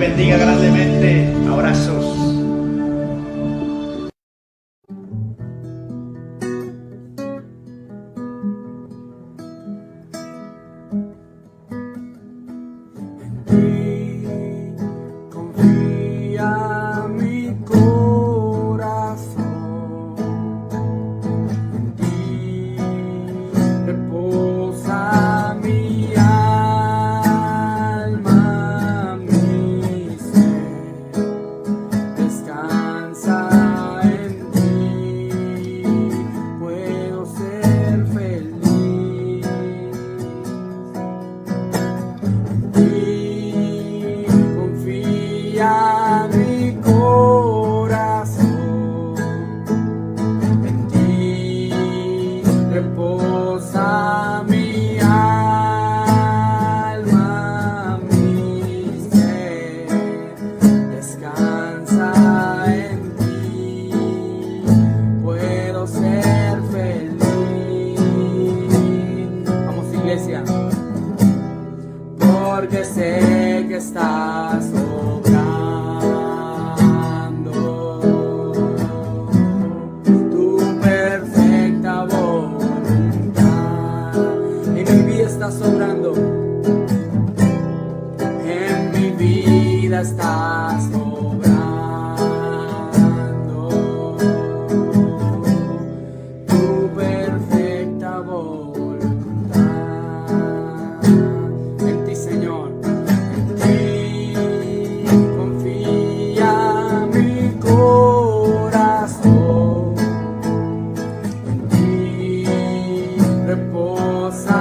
bendiga grandemente. Abrazos. Confía mi corazón, en ti reposa mi alma, mi ser descansa en ti, puedo ser feliz. En ti confía mi corazón, en ti reposa mi alma, mi ser descansa en ti, puedo ser feliz. Vamos, iglesia. Porque sé que estás obrando tu perfecta voluntad. En mi vida estás obrando, en mi vida estás obrando tu perfecta voluntad. En ti, Señor, en ti confía mi corazón, en ti reposa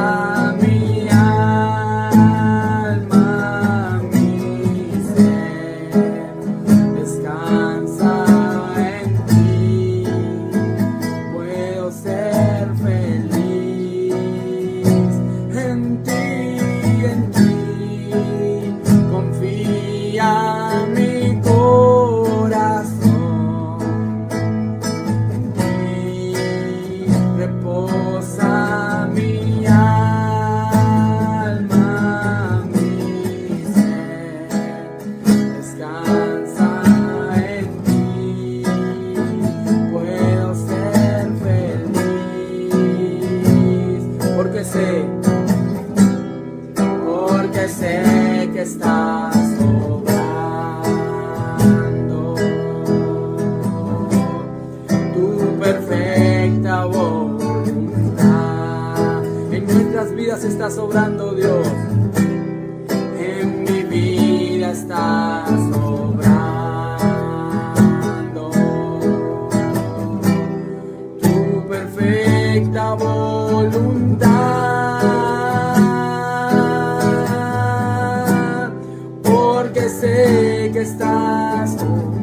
mi alma, mi ser descansa en ti, puedo ser feliz. En ti confía mi corazón, en ti reposa mi alma, mi ser descansa en ti, puedo ser feliz, porque sé que estás obrando tu perfecta voluntad. En nuestras vidas estás obrando, Dios. En mi vida estás obrando tu perfecta voluntad, porque sé que estás obrando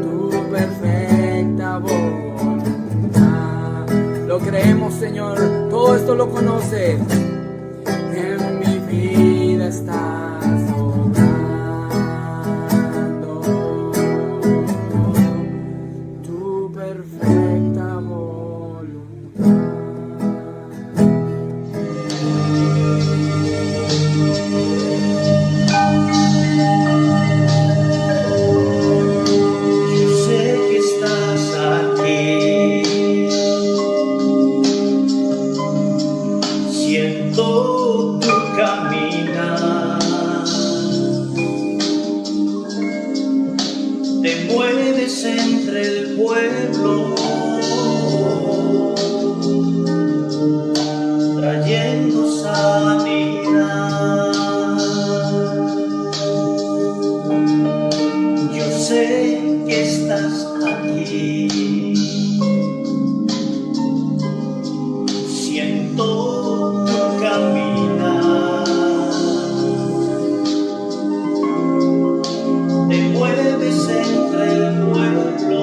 tu perfecta voluntad. Lo creemos, Señor, todo esto lo conoces. En mi vida estás obrando tu perfecta voluntad. Yo sé que estás aquí. Siento tu caminar. Te mueves entre el pueblo, trayendo sanidad. Yo sé que estás aquí. Siento tu caminar. Te mueves entre el pueblo,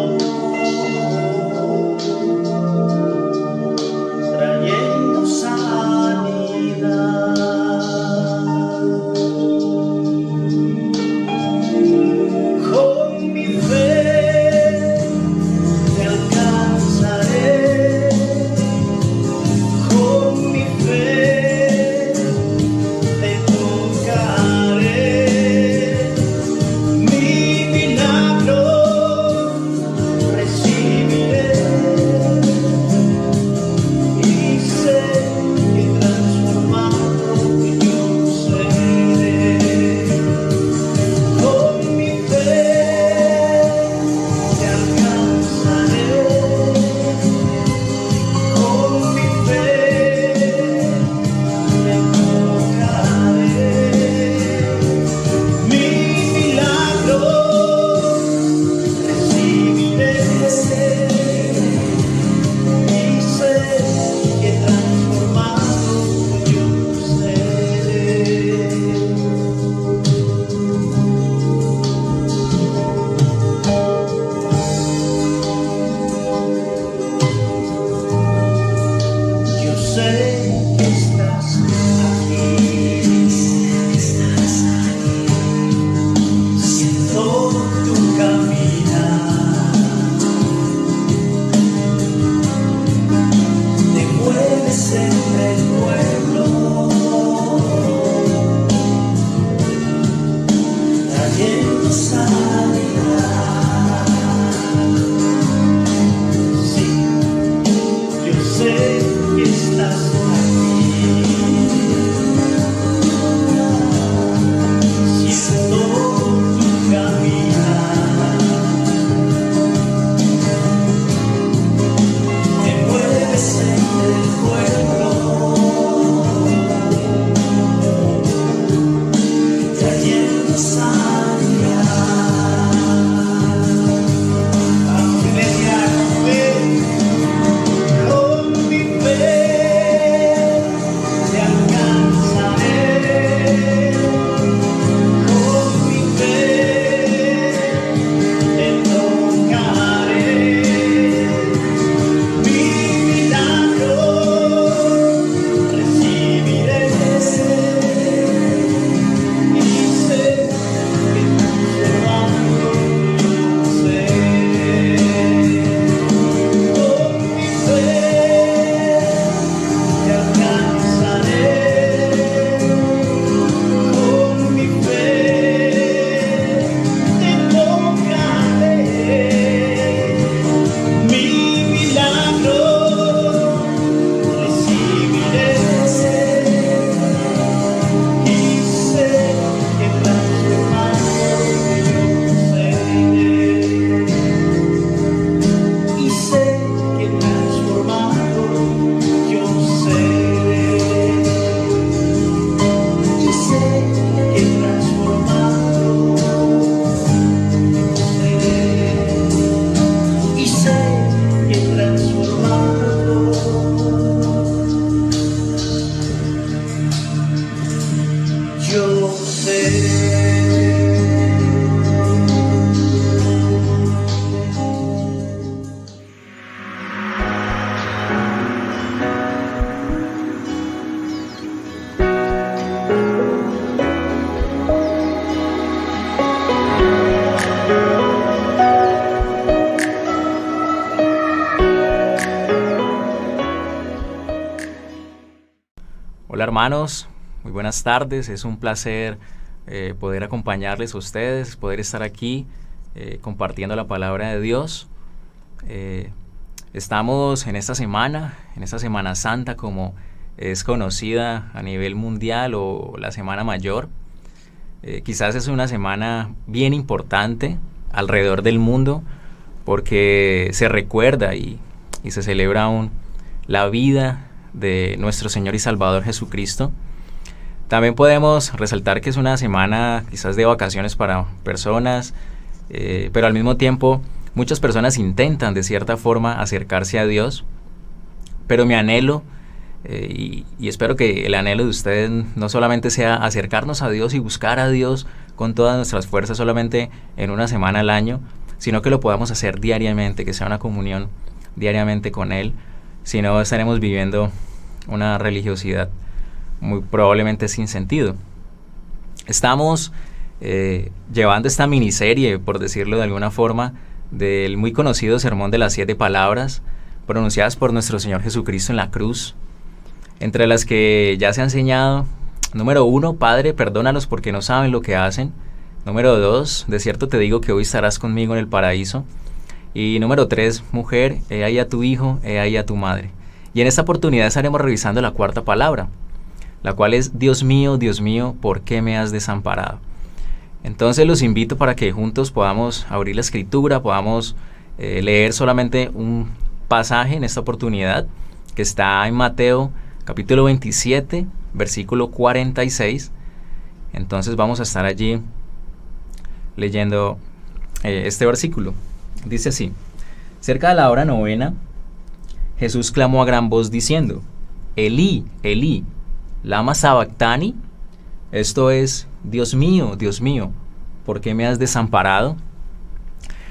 conocer. Hola hermanos, muy buenas tardes, es un placer poder acompañarles a ustedes, poder estar aquí compartiendo la palabra de Dios. Estamos en esta Semana Santa como es conocida a nivel mundial, o la Semana Mayor. Quizás es una semana bien importante alrededor del mundo porque se recuerda y se celebra aún la vida de nuestro Señor y Salvador Jesucristo. También podemos resaltar que es una semana quizás de vacaciones para personas, pero al mismo tiempo muchas personas intentan de cierta forma acercarse a Dios. Pero mi anhelo, y espero que el anhelo de ustedes no solamente sea acercarnos a Dios y buscar a Dios con todas nuestras fuerzas solamente en una semana al año, sino que lo podamos hacer diariamente, que sea una comunión diariamente con Él. Si no, estaremos viviendo una religiosidad muy probablemente sin sentido. Estamos llevando esta miniserie, por decirlo de alguna forma, del muy conocido Sermón de las 7 palabras pronunciadas por nuestro Señor Jesucristo en la cruz, entre las que ya se ha enseñado: número 1, Padre, perdónalos porque no saben lo que hacen. Número 2, de cierto te digo que hoy estarás conmigo en el paraíso. Y número 3, mujer, he ahí a tu hijo, he ahí a tu madre. Y en esta oportunidad estaremos revisando la 4ª palabra, la cual es: Dios mío, ¿por qué me has desamparado? Entonces los invito para que juntos podamos abrir la escritura, podamos leer solamente un pasaje en esta oportunidad, que está en Mateo capítulo 27, versículo 46. Entonces vamos a estar allí leyendo este versículo. Dice así: cerca de la hora 9, Jesús clamó a gran voz diciendo: Elí, Elí, lama sabactani. Esto es: Dios mío, ¿por qué me has desamparado?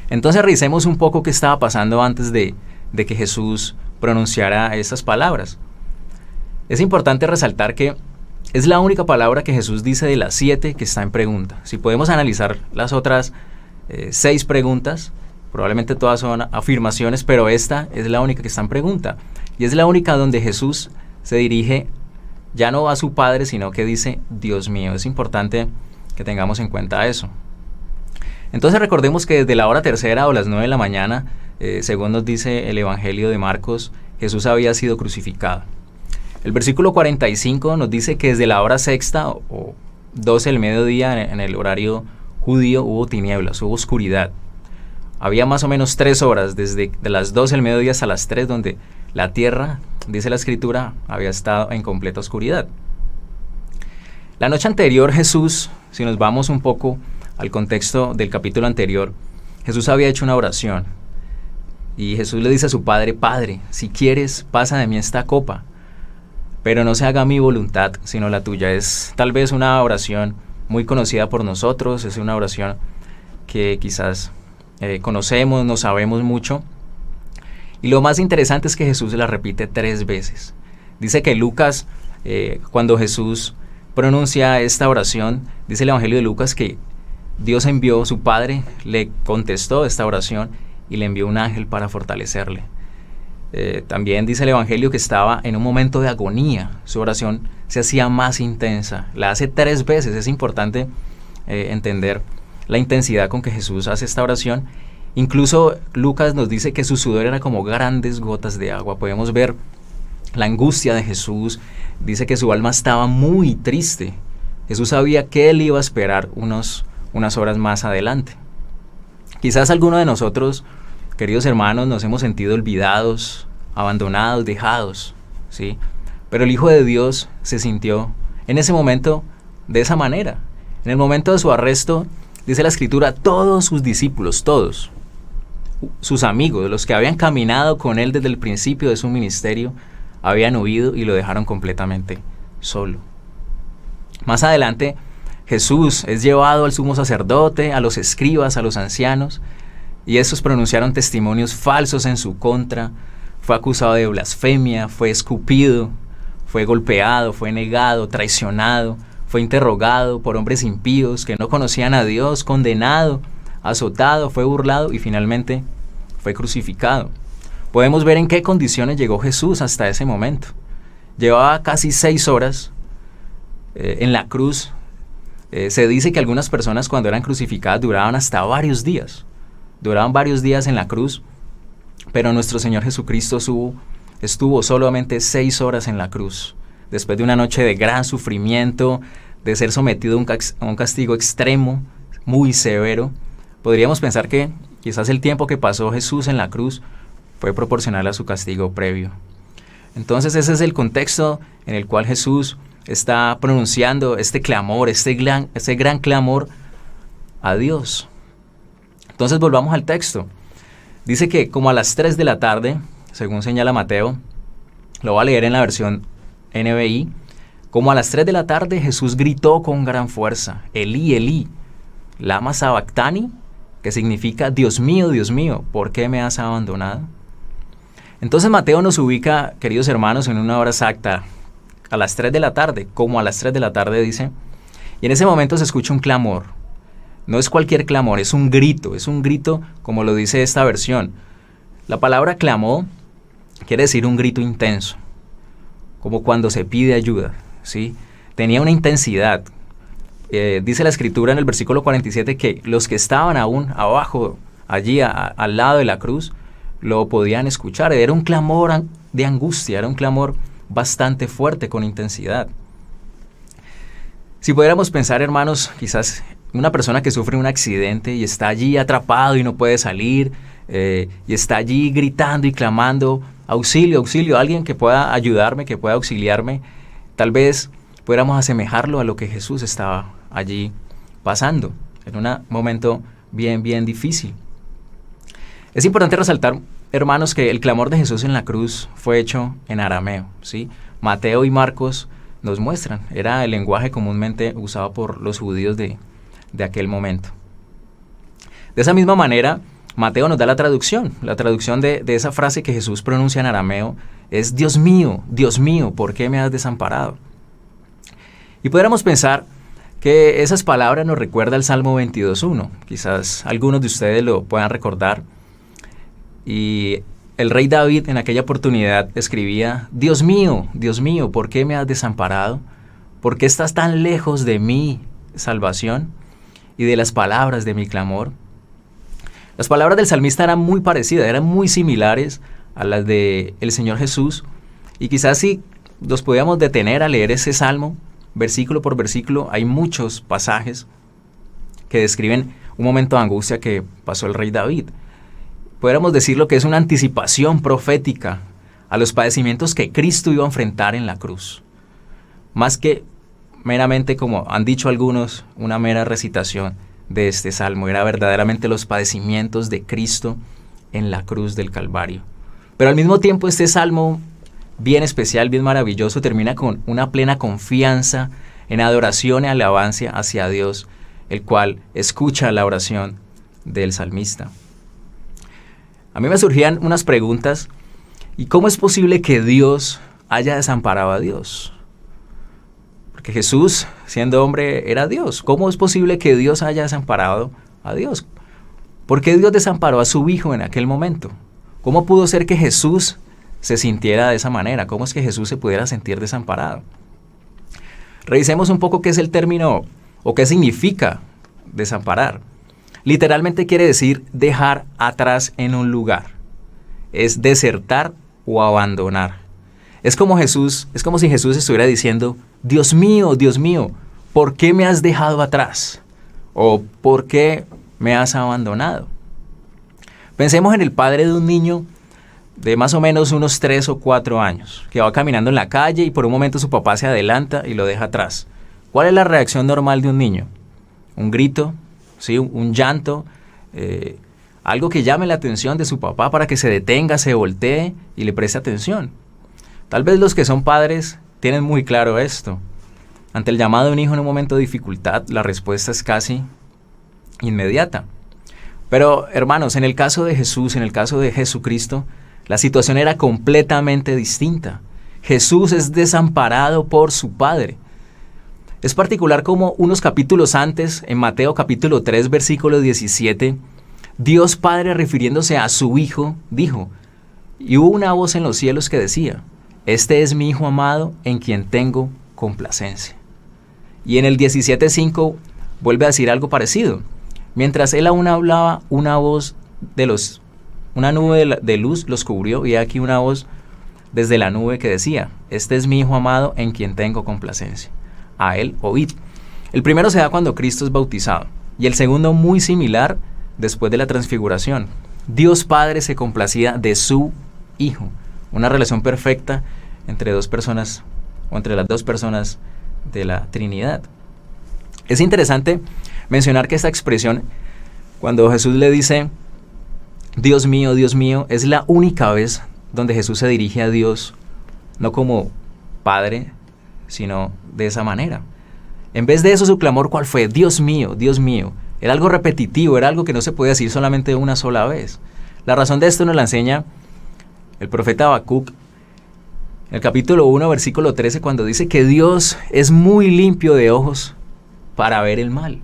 Entonces revisemos un poco qué estaba pasando antes de que Jesús pronunciara estas palabras. Es importante resaltar que es la única palabra que Jesús dice de las 7 que está en pregunta. Si podemos analizar las otras 6 preguntas, probablemente todas son afirmaciones, pero esta es la única que está en pregunta. Y es la única donde Jesús se dirige ya no a su Padre, sino que dice: Dios mío. Es importante que tengamos en cuenta eso. Entonces recordemos que desde la hora 3 o las 9 de la mañana, según nos dice el Evangelio de Marcos, Jesús había sido crucificado. El versículo 45 nos dice que desde la hora 6 o 12 del mediodía en el horario judío hubo tinieblas, hubo oscuridad. Había más o menos 3 horas, desde de las 12 del mediodía hasta las 3, donde la tierra, dice la Escritura, había estado en completa oscuridad. La noche anterior Jesús, si nos vamos un poco al contexto del capítulo anterior, Jesús había hecho una oración. Y Jesús le dice a su Padre: Padre, si quieres, pasa de mí esta copa, pero no se haga mi voluntad, sino la tuya. Es tal vez una oración muy conocida por nosotros, es una oración que quizás conocemos, no sabemos mucho. Y lo más interesante es que Jesús la repite 3 veces. Dice que Lucas, cuando Jesús pronuncia esta oración, dice el Evangelio de Lucas que Dios envió, su Padre le contestó esta oración y le envió un ángel para fortalecerle. También dice el Evangelio que estaba en un momento de agonía. Su oración se hacía más intensa. La hace 3 veces. Es importante entender la intensidad con que Jesús hace esta oración. Incluso Lucas nos dice que su sudor era como grandes gotas de agua. Podemos ver la angustia de Jesús. Dice que su alma estaba muy triste. Jesús sabía que él iba a esperar unas horas más adelante. Quizás alguno de nosotros, queridos hermanos, nos hemos sentido olvidados, abandonados, dejados, ¿sí? Pero el Hijo de Dios se sintió en ese momento de esa manera. En el momento de su arresto, dice la Escritura, todos sus discípulos, todos, sus amigos, los que habían caminado con él desde el principio de su ministerio, habían huido y lo dejaron completamente solo. Más adelante, Jesús es llevado al sumo sacerdote, a los escribas, a los ancianos, y estos pronunciaron testimonios falsos en su contra. Fue acusado de blasfemia, fue escupido, fue golpeado, fue negado, traicionado, fue interrogado por hombres impíos que no conocían a Dios, condenado, azotado, fue burlado y finalmente fue crucificado. Podemos ver en qué condiciones llegó Jesús hasta ese momento. Llevaba casi 6 horas en la cruz. Se dice que algunas personas cuando eran crucificadas duraban hasta varios días. Duraban varios días en la cruz, pero nuestro Señor Jesucristo estuvo solamente 6 horas en la cruz, después de una noche de gran sufrimiento, de ser sometido a un castigo extremo, muy severo. Podríamos pensar que quizás el tiempo que pasó Jesús en la cruz fue proporcional a su castigo previo. Entonces ese es el contexto en el cual Jesús está pronunciando este clamor, este gran clamor a Dios. Entonces volvamos al texto. Dice que como a las 3 de la tarde, según señala Mateo, lo voy a leer en la versión NBI, como a las 3 de la tarde Jesús gritó con gran fuerza, Elí, Elí, lama sabactani, que significa Dios mío, ¿por qué me has abandonado? Entonces Mateo nos ubica, queridos hermanos, en una hora exacta, a las 3 de la tarde, como a las 3 de la tarde dice, y en ese momento se escucha un clamor. No es cualquier clamor, es un grito como lo dice esta versión. La palabra clamó quiere decir un grito intenso, como cuando se pide ayuda, ¿sí? Tenía una intensidad. Dice la Escritura en el versículo 47 que los que estaban aún abajo, allí al lado de la cruz, lo podían escuchar. Era un clamor de angustia, era un clamor bastante fuerte, con intensidad. Si pudiéramos pensar, hermanos, quizás una persona que sufre un accidente y está allí atrapado y no puede salir, y está allí gritando y clamando, auxilio, auxilio, alguien que pueda ayudarme, que pueda auxiliarme, tal vez pudiéramos asemejarlo a lo que Jesús estaba allí pasando, en un momento bien difícil. Es importante resaltar, hermanos, que el clamor de Jesús en la cruz fue hecho en arameo, ¿sí? Mateo y Marcos nos muestran, era el lenguaje comúnmente usado por los judíos de aquel momento. De esa misma manera, Mateo nos da la traducción de esa frase que Jesús pronuncia en arameo es Dios mío, ¿por qué me has desamparado? Y pudiéramos pensar que esas palabras nos recuerda el Salmo 22.1. Quizás algunos de ustedes lo puedan recordar. Y el rey David en aquella oportunidad escribía, Dios mío, ¿por qué me has desamparado? ¿Por qué estás tan lejos de mi salvación y de las palabras de mi clamor? Las palabras del salmista eran muy parecidas, eran muy similares a las del Señor Jesús. Y quizás si nos podíamos detener a leer ese salmo, versículo por versículo, hay muchos pasajes que describen un momento de angustia que pasó el rey David. Podríamos decirlo que es una anticipación profética a los padecimientos que Cristo iba a enfrentar en la cruz. Más que meramente, como han dicho algunos, una mera recitación de este salmo. Era verdaderamente los padecimientos de Cristo en la cruz del Calvario. Pero al mismo tiempo este salmo, bien especial, bien maravilloso, termina con una plena confianza en adoración y alabanza hacia Dios, el cual escucha la oración del salmista. A mí me surgían unas preguntas. ¿Y cómo es posible que Dios haya desamparado a Dios? Porque Jesús, siendo hombre, era Dios. ¿Cómo es posible que Dios haya desamparado a Dios? ¿Por qué Dios desamparó a su Hijo en aquel momento? ¿Cómo pudo ser que Jesús se sintiera de esa manera? ¿Cómo es que Jesús se pudiera sentir desamparado? Revisemos un poco qué es el término o qué significa desamparar. Literalmente quiere decir dejar atrás en un lugar. Es desertar o abandonar. Es como si Jesús estuviera diciendo, Dios mío, ¿por qué me has dejado atrás? ¿O por qué me has abandonado? Pensemos en el padre de un niño de más o menos unos 3 o 4 años, que va caminando en la calle y por un momento su papá se adelanta y lo deja atrás. ¿Cuál es la reacción normal de un niño? Un grito, ¿sí? un llanto, algo que llame la atención de su papá para que se detenga, se voltee y le preste atención. Tal vez los que son padres tienen muy claro esto. Ante el llamado de un hijo en un momento de dificultad, la respuesta es casi inmediata. Pero, hermanos, en el caso de Jesús, en el caso de Jesucristo, la situación era completamente distinta. Jesús es desamparado por su Padre. Es particular como unos capítulos antes, en Mateo capítulo 3, versículo 17, Dios Padre, refiriéndose a su Hijo, dijo: y hubo una voz en los cielos que decía: este es mi Hijo amado, en quien tengo complacencia. Y en el 17:5 vuelve a decir algo parecido. Mientras él aún hablaba, una nube de luz los cubrió, y aquí una voz desde la nube que decía: este es mi Hijo amado, en quien tengo complacencia. A él oíd. El primero se da cuando Cristo es bautizado, y el segundo, muy similar, después de la transfiguración. Dios Padre se complacía de su Hijo. Una relación perfecta entre dos personas, o entre las dos personas de la Trinidad. Es interesante mencionar que esta expresión, cuando Jesús le dice Dios mío, es la única vez donde Jesús se dirige a Dios no como Padre, sino de esa manera. En vez de eso, su clamor, ¿cuál fue? Dios mío, Dios mío. Era algo repetitivo, era algo que no se podía decir solamente una sola vez. La razón de esto nos la enseña el profeta Habacuc, en el capítulo 1, versículo 13, cuando dice que Dios es muy limpio de ojos para ver el mal.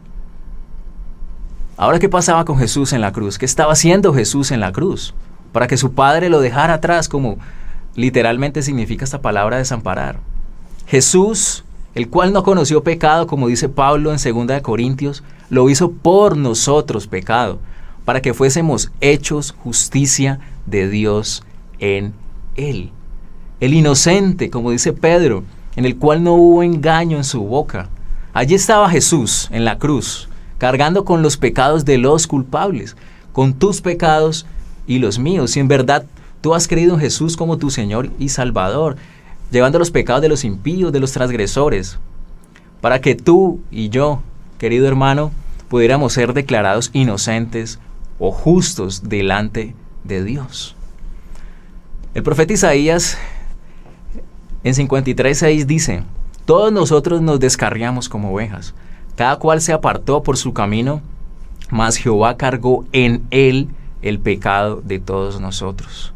Ahora, ¿qué pasaba con Jesús en la cruz? ¿Qué estaba haciendo Jesús en la cruz? Para que su Padre lo dejara atrás, como literalmente significa esta palabra desamparar. Jesús, el cual no conoció pecado, como dice Pablo en 2 Corintios, lo hizo por nosotros pecado, para que fuésemos hechos justicia de Dios en Él. El inocente, como dice Pedro, en el cual no hubo engaño en su boca. Allí estaba Jesús en la cruz, cargando con los pecados de los culpables, con tus pecados y los míos. Si en verdad tú has creído en Jesús como tu Señor y Salvador, llevando los pecados de los impíos, de los transgresores, para que tú y yo, querido hermano, pudiéramos ser declarados inocentes o justos delante de Dios. El profeta Isaías en 53:6 dice: todos nosotros nos descarriamos como ovejas, cada cual se apartó por su camino, mas Jehová cargó en él el pecado de todos nosotros.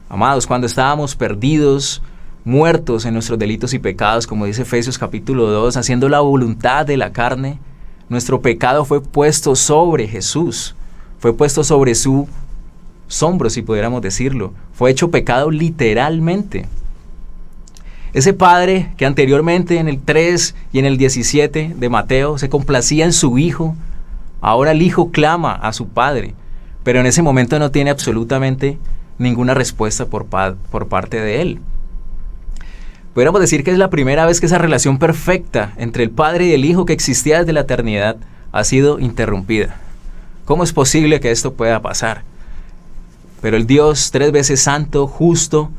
Amados, cuando estábamos perdidos, muertos en nuestros delitos y pecados, como dice Efesios capítulo 2, haciendo la voluntad de la carne, nuestro pecado fue puesto sobre Jesús, fue puesto sobre su hombro, si pudiéramos decirlo. Fue hecho pecado literalmente. Ese Padre que anteriormente en el 3 y en el 17 de Mateo se complacía en su Hijo, ahora el Hijo clama a su Padre, pero en ese momento no tiene absolutamente ninguna respuesta por parte de Él. Podríamos decir que es la primera vez que esa relación perfecta entre el Padre y el Hijo que existía desde la eternidad ha sido interrumpida. ¿Cómo es posible que esto pueda pasar? Pero el Dios 3 veces santo, justo,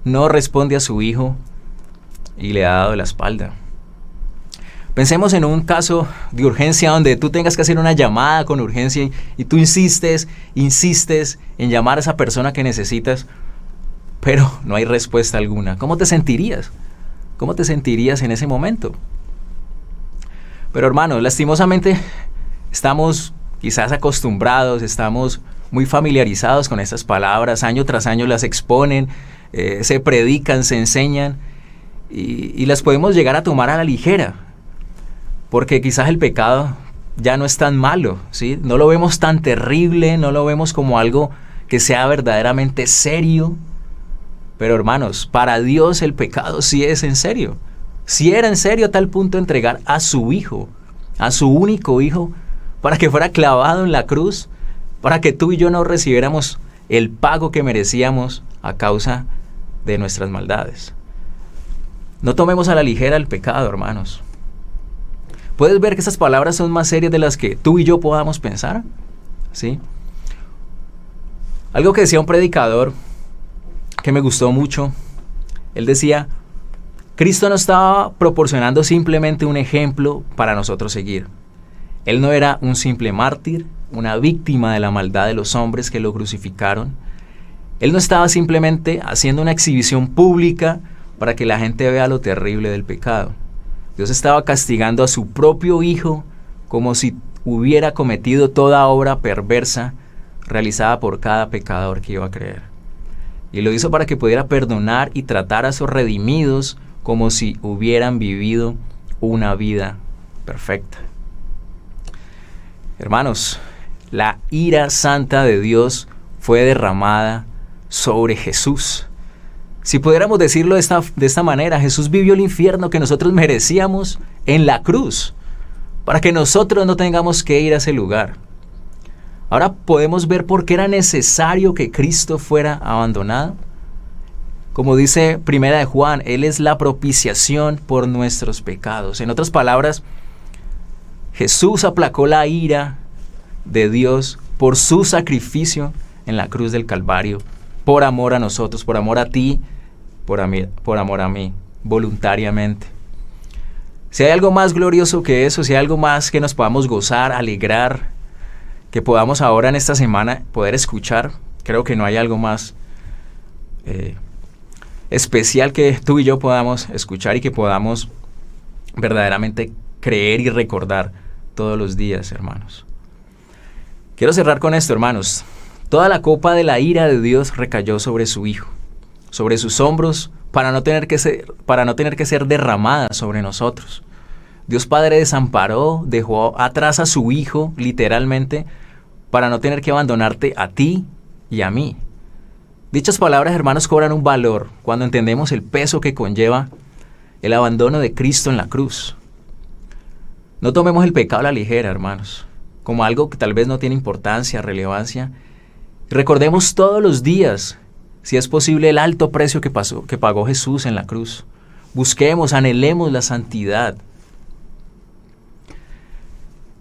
no responde a su Hijo y le ha dado la espalda. Pensemos en un caso de urgencia donde tú tengas que hacer una llamada con urgencia y tú insistes en llamar a esa persona que necesitas, pero no hay respuesta alguna. ¿Cómo te sentirías? ¿Cómo te sentirías en ese momento? Pero hermanos, lastimosamente estamos quizás acostumbrados, estamos muy familiarizados con estas palabras, año tras año las exponen, se predican, se enseñan y las podemos llegar a tomar a la ligera, porque quizás el pecado ya no es tan malo, ¿sí? No lo vemos tan terrible, no lo vemos como algo que sea verdaderamente serio. Pero hermanos, para Dios el pecado sí es en serio. Sí era en serio a tal punto de entregar a su Hijo, a su único Hijo, para que fuera clavado en la cruz, para que tú y yo no recibiéramos el pago que merecíamos a causa de nuestras maldades. No tomemos a la ligera el pecado, hermanos. ¿Puedes ver que estas palabras son más serias de las que tú y yo podamos pensar? ¿Sí? Algo que decía un predicador que me gustó mucho, él decía: Cristo no estaba proporcionando simplemente un ejemplo para nosotros seguir. Él no era un simple mártir, una víctima de la maldad de los hombres que lo crucificaron. Él no estaba simplemente haciendo una exhibición pública para que la gente vea lo terrible del pecado. Dios estaba castigando a su propio Hijo como si hubiera cometido toda obra perversa realizada por cada pecador que iba a creer. Y lo hizo para que pudiera perdonar y tratar a sus redimidos como si hubieran vivido una vida perfecta. Hermanos, la ira santa de Dios fue derramada sobre Jesús. Si pudiéramos decirlo de esta manera, Jesús vivió el infierno que nosotros merecíamos en la cruz, para que nosotros no tengamos que ir a ese lugar. Ahora podemos ver por qué era necesario que Cristo fuera abandonado. Como dice Primera de Juan, Él es la propiciación por nuestros pecados. En otras palabras, Jesús aplacó la ira de Dios por su sacrificio en la cruz del Calvario, por amor a nosotros, por amor a ti, por amor a mí, voluntariamente. Si hay algo más glorioso que eso, si hay algo más que nos podamos gozar, alegrar, que podamos ahora en esta semana poder escuchar, creo que no hay algo más especial que tú y yo podamos escuchar y que podamos verdaderamente creer y recordar todos los días, hermanos. Quiero cerrar con esto, hermanos. Toda la copa de la ira de Dios recayó sobre su Hijo, sobre sus hombros, para no tener que ser derramada sobre nosotros. Dios Padre desamparó, dejó atrás a su Hijo, literalmente, para no tener que abandonarte a ti y a mí. Dichas palabras, hermanos, cobran un valor cuando entendemos el peso que conlleva el abandono de Cristo en la cruz. No tomemos el pecado a la ligera, hermanos, como algo que tal vez no tiene importancia, relevancia. Recordemos todos los días, si es posible, el alto precio que pagó Jesús en la cruz. Busquemos, anhelemos la santidad.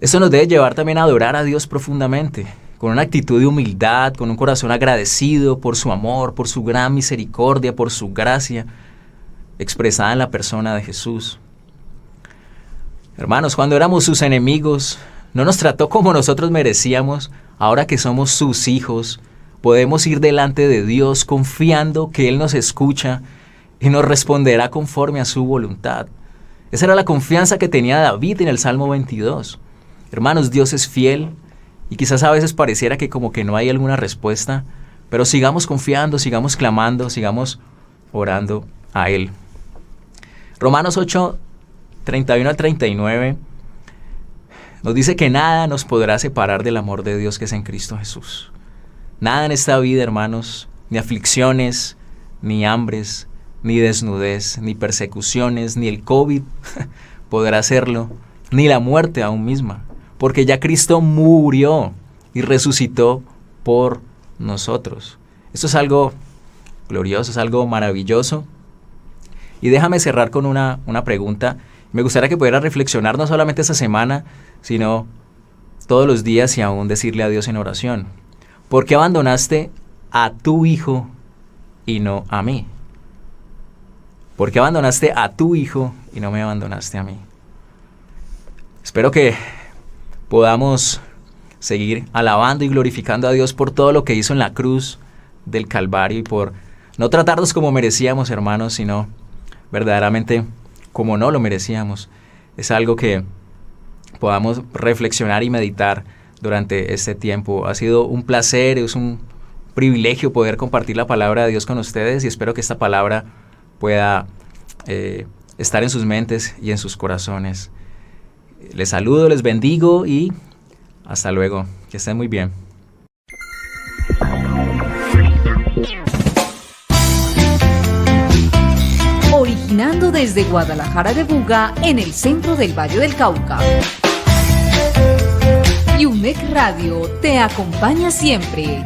Esto nos debe llevar también a adorar a Dios profundamente, con una actitud de humildad, con un corazón agradecido por su amor, por su gran misericordia, por su gracia, expresada en la persona de Jesús. Hermanos, cuando éramos sus enemigos, no nos trató como nosotros merecíamos. Ahora que somos sus hijos, podemos ir delante de Dios confiando que Él nos escucha y nos responderá conforme a su voluntad. Esa era la confianza que tenía David en el Salmo 22. Hermanos, Dios es fiel y quizás a veces pareciera que como que no hay alguna respuesta, pero sigamos confiando, sigamos clamando, sigamos orando a Él. Romanos 8, 31 al 39 nos dice que nada nos podrá separar del amor de Dios que es en Cristo Jesús. Nada en esta vida, hermanos, ni aflicciones, ni hambres, ni desnudez, ni persecuciones, ni el COVID podrá hacerlo, ni la muerte aún misma, porque ya Cristo murió y resucitó por nosotros. Esto es algo glorioso, es algo maravilloso. Y déjame cerrar con una pregunta. Me gustaría que pudieras reflexionar no solamente esta semana, sino todos los días y aún decirle a Dios en oración. ¿Por qué abandonaste a tu Hijo y no a mí? ¿Por qué abandonaste a tu Hijo y no me abandonaste a mí? Espero que podamos seguir alabando y glorificando a Dios por todo lo que hizo en la cruz del Calvario y por no tratarnos como merecíamos, hermanos, sino verdaderamente como no lo merecíamos. Es algo que podamos reflexionar y meditar durante este tiempo. Ha sido un placer, es un privilegio poder compartir la palabra de Dios con ustedes y espero que esta palabra pueda estar en sus mentes y en sus corazones. Les saludo, les bendigo y hasta luego. Que estén muy bien. Originando desde Guadalajara de Buga, en el centro del Valle del Cauca. UNEC Radio te acompaña siempre.